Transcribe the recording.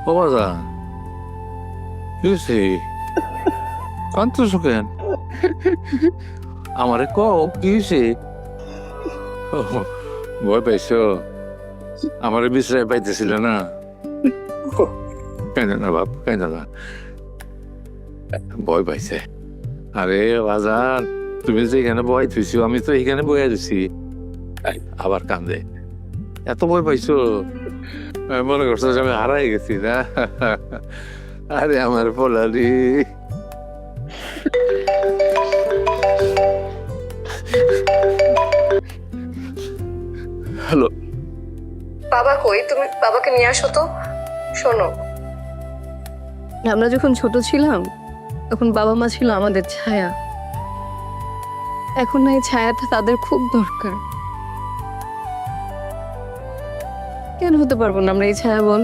ও বাজান কি হয়েছে? কাঁদতেছো কেন? আমারে কও কি হয়েছে? ও, ভয় পাইছো? আমারে বিশ্রায় পাইতেছিল না? কেন না বাপ, কেন না? ভয় পাইছে? আরে বাজান, তুমি যে এখানে বয় থুইছো, আমি তো এখানে বয়ে দিছি। আবার কান্দে। এত ভয় পাইছো? আমি মনে করছো যে আমি হারাই গেছি না? আরে আমার পোলালি। হ্যালো। বাবা কই? তুমি বাবাকে নিয়ে আসো তো। শোনো, আমরা যখন ছোট ছিলাম তখন বাবা মা ছিল আমাদের ছায়া। এখন না এই ছায়াটা তাদের খুব দরকার। কেন হতে পারবো না আমরা এই ছায়া বল?